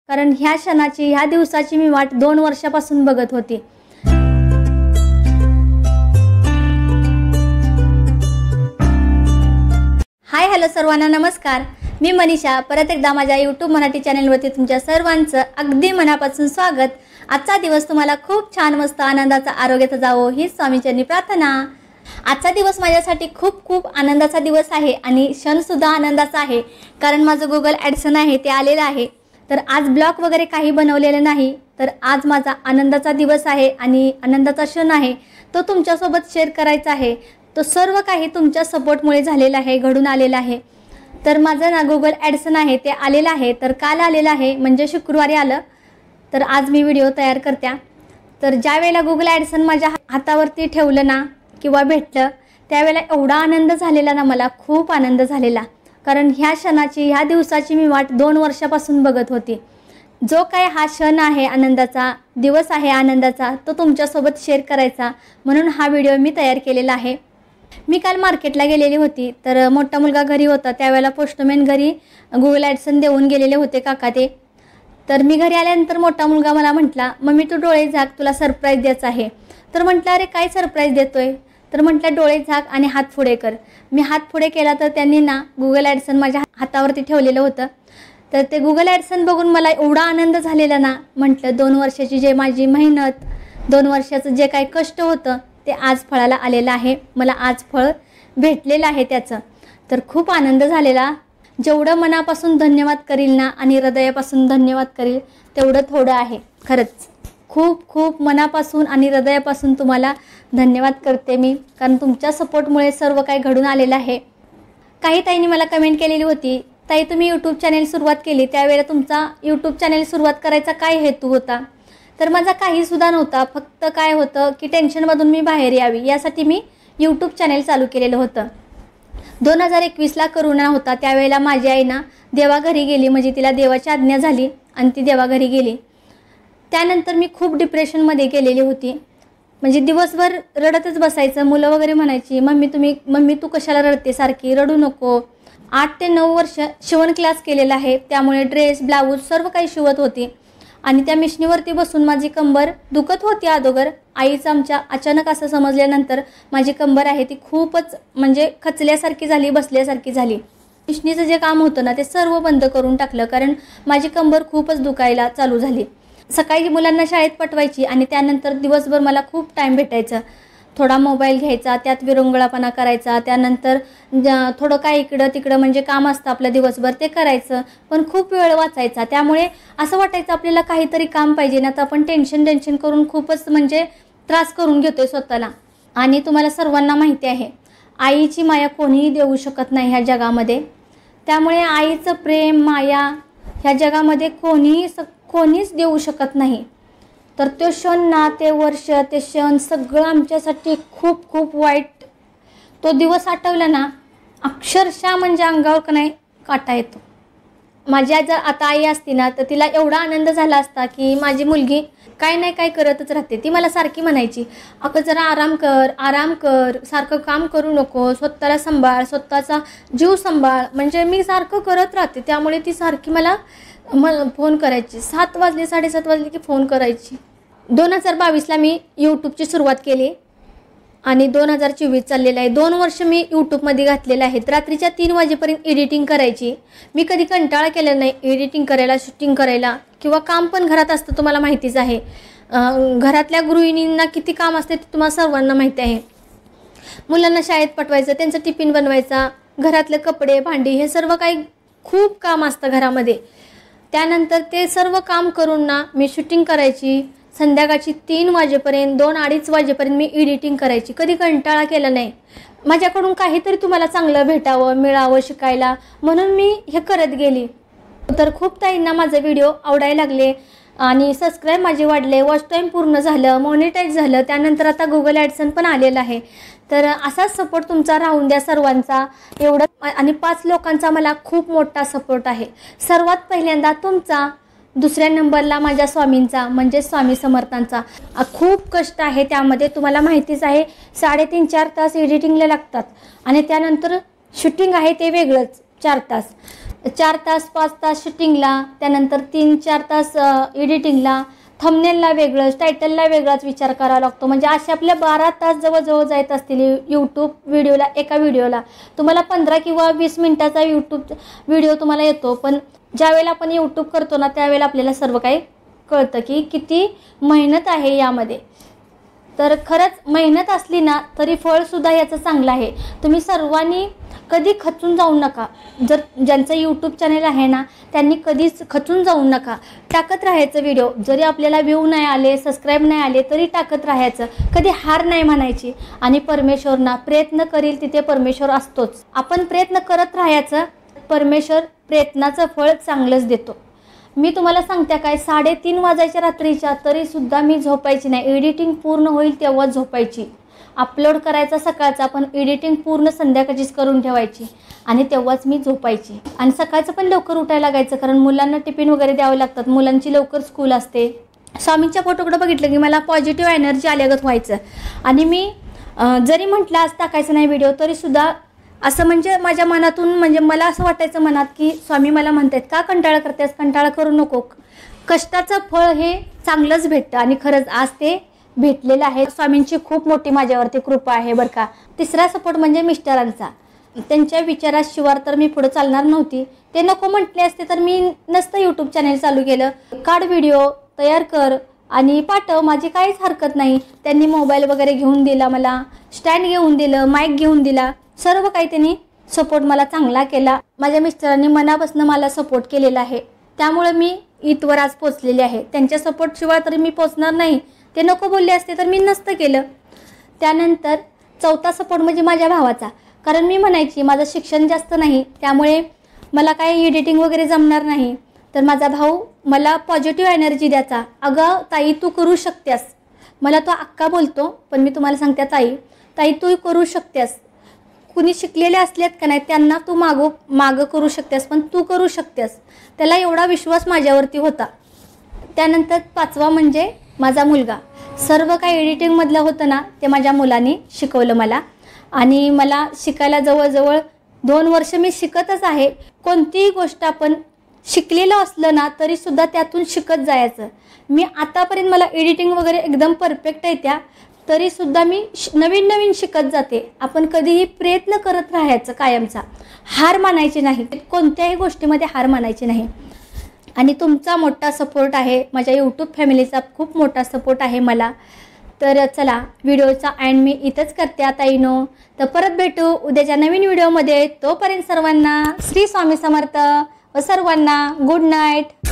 कारण ह्या क्षणाची ह्या दिवसाची मी वाट 2 वर्षापासून बघत होती। हाय हॅलो सर्वांना नमस्कार। मी मनीषा परत एकदा माझ्या YouTube मराठी चॅनलवरती तुमच्या सर्वांचं अगदी मनापासून स्वागत। आजचा दिवस तुम्हाला खूप छान मस्त आनंदाचा आरोग्याचा जावो ही स्वामीचरणी प्रार्थना। आजचा दिवस माझ्यासाठी खूप आनंदाचा दिवस आहे आणि क्षण सुद्धा आनंदाचा आहे, कारण माझं Google ॲडसन आहे ते आलेलं आहे। तर आज ब्लॉग वगैरे काही बनवलेलं नाही, तर आज माझा आनंदाचा दिवस आहे आणि आनंदाचा क्षण आहे तो तुमच्यासोबत शेअर करायचा आहे। तो सर्व काही तुमच्या सपोर्टमुळे झालेला आहे, घडून आलेला आहे। तर माझं ना Google ॲडसन आहे ते आलेलं आहे, तर काल आलेलं आहे म्हणजे शुक्रवारी आलं। तर आज मी व्हिडिओ तयार करत्या। तर ज्या वेळेला Google ॲडसन माझ्या हातावरती ठेवलं ना किंवा भेटलं त्यावेळेला एवढा आनंद झालेला ना, मला खूप आनंद झालेला, कारण ह्या क्षणाची ह्या दिवसाची मी वाट 2 वर्षापासून बघत होती। जो काय हा क्षण आहे आनंदाचा दिवस आहे आनंदाचा तो तुमच्यासोबत शेअर करायचा म्हणून हा व्हिडिओ मी तयार केलेला आहे। मी काल मार्केटला गेलेली होती, तर मोठा मुलगा घरी होता त्यावेळेला पोस्टमॅन घरी Google ॲडसन देऊन गेलेले होते काका ते। तर मी घरी आल्यानंतर मोठा मुलगा मला म्हटला, मम्मी तू डोळे झाक, तुला सरप्राईज द्यायचं आहे। तर म्हटलं अरे काय सरप्राईज देतोय? तर म्हटलं डोळे झाक आणि हात पुढे कर। मी हात पुढे केला तर त्यांनी ना Google ॲडसन माझ्या हातावरती ठेवलेलं होतं। तर ते Google ॲडसन बघून मला एवढा आनंद झालेला ना, म्हटलं 2 वर्षाची जे माझी मेहनत 2 वर्षाचं जे काही कष्ट होतं ते आज फळाला आलेलं आहे। मला आज फळ भेटलेलं आहे त्याचं, तर खूप आनंद झालेला। जेवढं मनापासून धन्यवाद करील ना आणि हृदयापासून धन्यवाद करील तेवढं थोडं आहे। खरंच खूप मनापासून आणि हृदयापासून तुम्हाला धन्यवाद करते मी, कारण तुमच्या सपोर्टमुळे सर्व काही घडून आलेलं आहे। काही ताईंनी मला कमेंट केलेली होती, ताई तुम्ही यूट्यूब चॅनल सुरुवात केली त्यावेळेला तुमचा यूट्यूब चॅनल सुरुवात करायचा काय हेतू होता? तर माझा काही सुद्धा नव्हता, फक्त काय होतं की टेन्शनमधून मी बाहेर यावी यासाठी मी यूट्यूब चॅनल चालू केलेलं होतं। 2021ला करोना होता त्यावेळेला माझी आई ना देवाघरी गेली, म्हणजे तिला देवाची आज्ञा झाली आणि ती देवाघरी गेली। त्यानंतर मी खूप डिप्रेशनमध्ये गेलेली होती, म्हणजे दिवसभर रडतच बसायचं। मुलं वगैरे म्हणायची मम्मी तू कशाला रडते सारखी, रडू नको। 8 ते 9 वर्ष शिवण क्लास केलेला आहे, त्यामुळे ड्रेस ब्लाऊज सर्व काही शिवत होती आणि त्या मिशनीवरती बसून माझी कंबर दुखत होती अगोदर। आईचं आमच्या अचानक असं समजल्यानंतर माझी कंबर आहे ती खूपच म्हणजे खचल्यासारखी झाली, बसल्यासारखी झाली। मिशनीचं जे काम होतं ना ते सर्व बंद करून टाकलं, कारण माझी कंबर खूपच दुखायला चालू झाली। सकाळी मुलांना शाळेत पाठवायची आणि त्यानंतर दिवसभर मला खूप टाईम भेटायचा। थोडा मोबाईल घ्यायचा, त्यात विरंगुळापणा करायचा, त्यानंतर थोडं काय इकडं तिकडं म्हणजे काम असतं आपलं दिवसभर ते करायचं, पण खूप वेळ वाचायचा। त्यामुळे असं वाटायचं आपल्याला काहीतरी काम पाहिजे ना, तर आपण टेन्शन करून खूपच म्हणजे त्रास करून घेतोय स्वतःला। आणि तुम्हाला सर्वांना माहिती आहे आईची माया कोणीही देऊ शकत नाही ह्या जगामध्ये, त्यामुळे आईचं प्रेम माया ह्या जगामध्ये कोणीच देऊ शकत नाही। तर तो क्षण ना, ते वर्ष ते क्षण सगळं आमच्यासाठी खूप वाईट। तो दिवस आठवला ना अक्षरशः म्हणजे अंगावर का नाही काटा येतो। माझ्या जर आता आई असती ना तर तिला एवढा आनंद झाला असता की माझी मुलगी काय नाही काय करतच राहते। ती मला सारखी म्हणायची, अगं जरा आराम कर, सारखं काम करू नको, स्वतःला सांभाळ, स्वतःचा जीव सांभाळ। म्हणजे मी सारखं करत राहते, त्यामुळे ती सारखी मला फोन करायची। 7 वाजले 7:30 वाजले की फोन करायची। 2022ला मी यूट्यूबची सुरुवात केली आणि 2024 चाललेलं आहे। 2 वर्ष मी यूट्यूबमध्ये घातलेलं आहे। रात्रीच्या 3 वाजेपर्यंत एडिटिंग करायची। मी कधी कंटाळा केला नाही एडिटिंग करायला, शूटिंग करायला, किंवा काम पण घरात असतं तुम्हाला माहितीच आहे। घरातल्या गृहिणींना किती काम असते ते तुम्हाला सर्वांना माहिती आहे। मुलांना शाळेत पाठवायचं, त्यांचं टिफिन बनवायचा, घरातले कपडे भांडी हे सर्व काही खूप काम असतं घरामध्ये। त्यानंतर ते सर्व काम करून ना मी शूटिंग करायची। संध्याकाळची 3 वाजेपर्यंत 2-2:30 वाजेपर्यंत मी एडिटिंग करायची। कधी कंटाळा केला नाही। माझ्याकडून काहीतरी तुम्हाला चांगलं भेटावं, मिळावं, शिकायला, म्हणून मी हे करत गेली। तर खूप ताईंना माझे व्हिडिओ आवडायला लागले आणि सबस्क्राईब माझे वाढले, वॉच टाईम पूर्ण झालं, मॉनिटाईज झालं, त्यानंतर आता Google ॲडसन पण आलेलं आहे। तर असाच सपोर्ट तुमचा राहून द्या सर्वांचा एवढं। आणि 5 लोकांचा मला खूप मोठा सपोर्ट आहे। सर्वात पहिल्यांदा तुमचा, दुसऱ्या नंबरला माझ्या स्वामींचा म्हणजे स्वामी समर्थांचा। खूप कष्ट आहे त्यामध्ये, तुम्हाला माहितीच आहे। 3.5-4 तास एडिटिंगला लागतात आणि त्यानंतर शूटिंग आहे ते वेगळंच 4 तास। 4 तास 5 तास शूटिंगला, त्यानंतर 3-4 तास एडिटिंगला, थंबनेलला वेगळंच, टायटलला वेगळाच विचार करावा लागतो. म्हणजे असे आपले 12 तास जवळजवळ जात असतील यूट्यूब व्हिडिओला. एका व्हिडिओला तुम्हाला 15 किंवा 20 मिनिटाचा यूट्यूब व्हिडिओ तुम्हाला येतो, पण ज्यावेळेला आपण यूट्यूब करतो ना त्यावेळेला आपल्याला सर्व काही कळतं की किती मेहनत आहे यामध्ये. तर खरंच मेहनत असली ना तरी फळसुद्धा याचं चांगलं आहे. तुम्ही सर्वांनी कधी खचून जाऊ नका. जर ज्यांचं यूट्यूब चॅनल आहे ना त्यांनी कधीच खचून जाऊ नका. टाकत राहायचं व्हिडिओ. जरी आपल्याला व्ह्यू नाही आले, सबस्क्राईब नाही आले तरी टाकत राहायचं. कधी हार नाही म्हणायची. आणि परमेश्वर ना प्रयत्न करील तिथे परमेश्वर असतोच. आपण प्रयत्न करत राहायचं. परमेश्वर प्रयत्नाचं फळ चांगलंच देतो. मी तुम्हाला सांगते काय, 3:30 वाजायच्या रात्रीच्या तरीसुद्धा मी झोपायची नाही. एडिटिंग पूर्ण होईल तेव्हा झोपायची. अपलोड करायचा सकाळचा, पण एडिटिंग पूर्ण संध्याकाळचीच करून ठेवायची आणि तेव्हाच मी झोपायची. आणि सकाळचं पण लवकर उठायला लागायचं, कारण मुलांना टिफिन वगैरे द्यावे लागतात. मुलांची लवकर स्कूल असते. स्वामींच्या फोटोकडे बघितलं की मला पॉझिटिव्ह एनर्जी आल्यागत व्हायचं. आणि मी जरी म्हटलं आज टाकायचं नाही व्हिडिओ तरीसुद्धा असं म्हणजे माझ्या मनातून, म्हणजे मला असं वाटायचं मनात की स्वामी मला म्हणतात का कंटाळा करतेस, कंटाळा करू नको. कष्टाचं फळ हे चांगलंच भेटतं. आणि खरंच आज ते भेटलेलं आहे. स्वामींची खूप मोठी माझ्यावरती कृपा आहे बरं का. तिसरा सपोर्ट म्हणजे मिस्टरांचा. त्यांच्या विचाराशिवाय तर मी पुढे चालणार नव्हती. ते नको म्हटले असते तर मी नसतं यूट्यूब चॅनल चालू केलं. काढ व्हिडिओ, तयार कर आणि पाठव, माझी काहीच हरकत नाही. त्यांनी मोबाईल वगैरे घेऊन दिला मला, स्टँड घेऊन दिलं, माईक घेऊन दिला, सर्व काही त्यांनी सपोर्ट मला चांगला केला. माझ्या मिस्टरांनी मनापासून मला सपोर्ट केलेला आहे. त्यामुळे मी इथवर आज पोचलेली आहे. त्यांच्या सपोर्टशिवाय तरी मी पोचणार नाही. ते नको बोलले असते तर मी नसतं केलं. त्यानंतर चौथा सपोर्ट म्हणजे माझ्या भावाचा. कारण मी म्हणायची माझं शिक्षण जास्त नाही, त्यामुळे मला काही एडिटिंग वगैरे जमणार नाही. तर माझा भाऊ मला पॉझिटिव्ह एनर्जी द्यायचा. अगं ताई तू करू शकतेस. मला तो अक्का बोलतो, पण मी तुम्हाला सांगते ताई तू करू शकतेस. कुणी शिकलेले असलेत का नाही त्यांना तू मागं करू शकतेस, पण तू करू शकतेस. त्याला एवढा विश्वास माझ्यावरती होता. त्यानंतर पाचवा म्हणजे माझा मुलगा. सर्व काही एडिटिंगमधलं होतं ना ते माझ्या मुलाने शिकवलं मला. आणि मला शिकायला जवळजवळ 2 वर्ष मी शिकतच आहे. कोणतीही गोष्ट आपण शिकलेलं असलं ना तरीसुद्धा त्यातून शिकत जायचं. मी आतापर्यंत मला एडिटिंग वगैरे एकदम परफेक्ट येत्या, तरीसुद्धा मी नवीन शिकत जाते. आपण कधीही प्रयत्न करत राहायचं कायमचा. हार मानायची नाही. कोणत्याही गोष्टीमध्ये हार मानायची नाही. आणि तुमचा मोठा सपोर्ट आहे. माझ्या यूट्यूब फॅमिलीचा खूप मोठा सपोर्ट आहे मला. तर चला व्हिडिओचा एंड मी इथंच करते आता इनो. तर परत भेटू उद्याच्या नवीन व्हिडिओमध्ये. तोपर्यंत सर्वांना श्री स्वामी समर्थ व सर्वांना गुड नाईट.